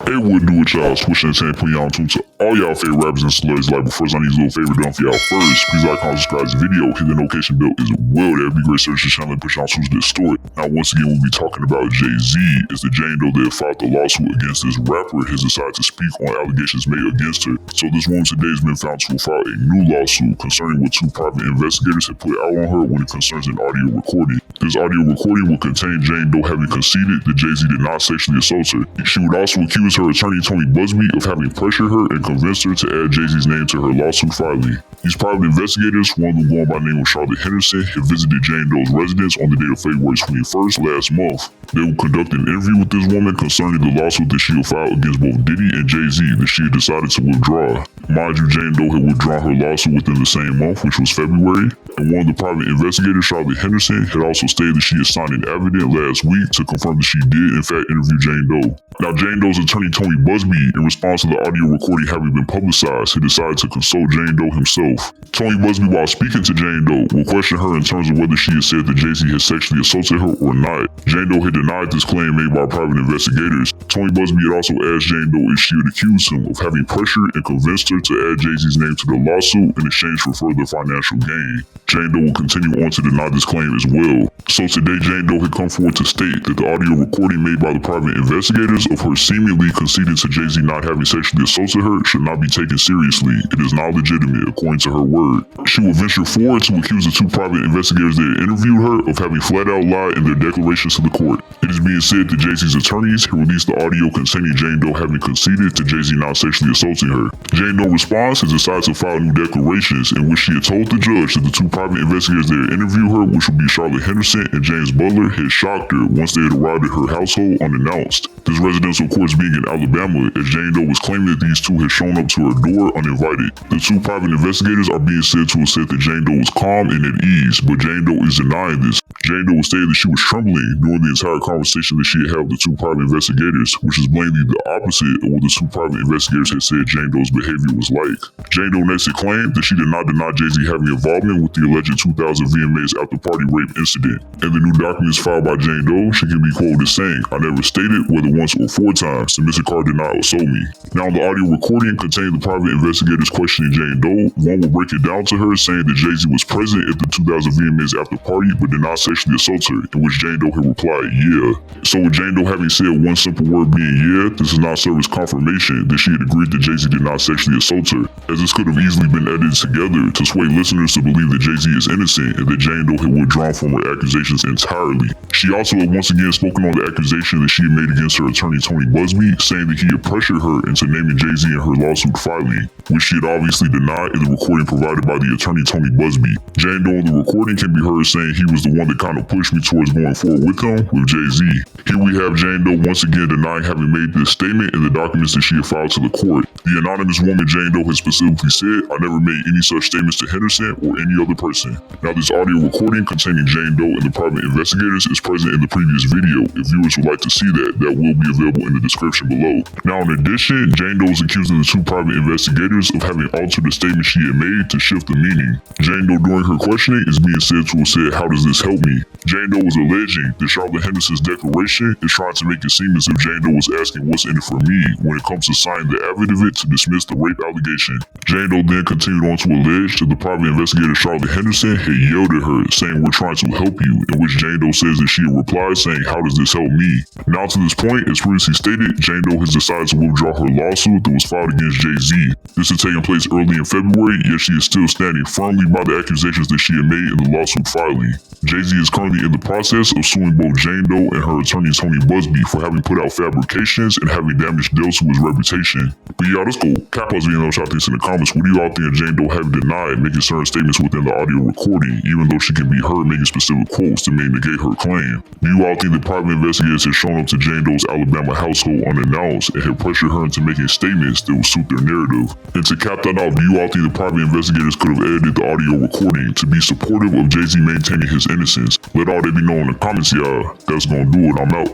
Hey, what do it, y'all? Swish Entertainment putting y'all on tune to all y'all favorite rappers and celebrities. Like, but first, I need a little favor done for y'all first. Please like, comment, subscribe to the video, hit the notification bell as well. That'd be great. Search the channel and push y'all on to this story. Now, once again, we'll be talking about Jay-Z. It's the Jane Doe that filed the lawsuit against this rapper has decided to speak on allegations made against her. So this woman today has been found to have filed a new lawsuit concerning what two private investigators have put out on her when it concerns an audio recording. This audio recording will contain Jane Doe having conceded that Jay-Z did not sexually assault her. She would also accuse her attorney Tony Busby of having pressured her and convinced her to add Jay-Z's name to her lawsuit filing. These private investigators, one of them going by the name of Charlotte Henderson, had visited Jane Doe's residence on the day of February 21st last month. They will conduct an interview with this woman concerning the lawsuit that she will file against both Diddy and Jay-Z that she had decided to withdraw. Mind you, Jane Doe had withdrawn her lawsuit within the same month, which was February, and one of the private investigators, Charlotte Henderson, had also stated that she had signed an affidavit last week to confirm that she did in fact interview Jane Doe. Now, Jane Doe's attorney Tony Busby, in response to the audio recording having been publicized, had decided to consult Jane Doe himself. Tony Busby, while speaking to Jane Doe, will question her in terms of whether she had said that Jay-Z had sexually assaulted her or not. Jane Doe had denied this claim made by private investigators. Tony Busby had also asked Jane Doe if she had accused him of having pressured and convinced her to add Jay-Z's name to the lawsuit in exchange for further financial gain. Jane Doe will continue on to deny this claim as well. So today, Jane Doe had come forward to state that the audio recording made by the private investigators of her seemingly conceding to Jay-Z not having sexually assaulted her should not be taken seriously. It is not legitimate, according to her word. She will venture forward to accuse the two private investigators that interviewed her of having flat out lied in their declarations to the court. It is being said that Jay-Z's attorneys had released the audio containing Jane Doe having conceded to Jay-Z not sexually assaulting her. Jane Doe response has decided to file new declarations in which she had told the judge that the two private investigators that interviewed her, which would be Charlotte Henderson and James Butler, had shocked her once they had arrived at her household unannounced. This residential course being in Alabama, as Jane Doe was claiming that these two had shown up to her door uninvited. The two private investigators are being said to have said that Jane Doe was calm and at ease, but Jane Doe is denying this. Jane Doe stated that she was trembling during the entire conversation that she had had with the two private investigators, which is blatantly the opposite of what the two private investigators had said Jane Doe's behavior was like. Jane Doe next claimed that she did not deny Jay-Z having involvement with the alleged 2000 VMAs after-party rape incident. In the new documents filed by Jane Doe, she can be quoted as saying, "I never stated whether once or 4 times that Mr. Carr did not assault me." Now, the audio recording containing the private investigators questioning Jane Doe, one will break it down to her saying that Jay-Z was present at the 2000 VMAs after-party but did not sexually assault her, in which Jane Doe had replied, "Yeah." So with Jane Doe having said one simple word being "yeah," this does not serve as confirmation that she had agreed that Jay-Z did not sexually assault her, as this could have easily been edited together to sway listeners to believe that Jay-Z is innocent and that Jane Doe had withdrawn from her accusations entirely. She also had once again spoken on the accusation that she had made against her attorney Tony Busby, saying that he had pressured her into naming Jay-Z in her lawsuit filing, which she had obviously denied in the recording provided by the attorney Tony Busby. Jane Doe in the recording can be heard saying he was the one that kind of pushed me towards going forward with him, with Jay-Z. Here we have Jane Doe once again denying having made this statement in the documents that she had filed to the court. The anonymous woman Jane Doe has specifically said, "I never made any such statements to Henderson or any other person." Now, this audio recording containing Jane Doe and the private investigators is present in the previous video. If viewers would like to see that, that will be available in the description below. Now, in addition, Jane Doe is accusing the two private investigators of having altered the statement she had made to shift the meaning. Jane Doe, during her questioning, is being said to have said, "How does this help me?" Jane Doe was alleging that Charlotte Henderson's declaration is trying to make it seem as if Jane Doe was asking what's in it for me when it comes to signing the affidavit to dismiss the rape allegation. Jane Doe then continued on to allege that the private investigator Charlotte Henderson had yelled at her, saying, "We're trying to help you," in which Jane Doe says that she had replied saying, "How does this help me?" Now to this point, as previously stated, Jane Doe has decided to withdraw her lawsuit that was filed against Jay-Z. This had taken place early in February, yet she is still standing firmly by the accusations that she had made in the lawsuit filing. Jay-Z is currently in the process of suing both Jane Doe and her attorney Tony Busby for having put out fabrications and having damaged deals to his reputation. But yeah, let's go. Capos being able to this in the comments. What do you all think of Jane Doe having denied making certain statements within the audio recording, even though she can be heard making specific quotes to may negate her claim? Do you all think the private investigators had shown up to Jane Doe's Alabama household unannounced and had pressured her into making statements that would suit their narrative? And to cap that off, do you all think the private investigators could have edited the audio recording to be supportive of Jay-Z maintaining his innocence? Let all that be known in the comments, y'all. That's gonna do it. I'm out.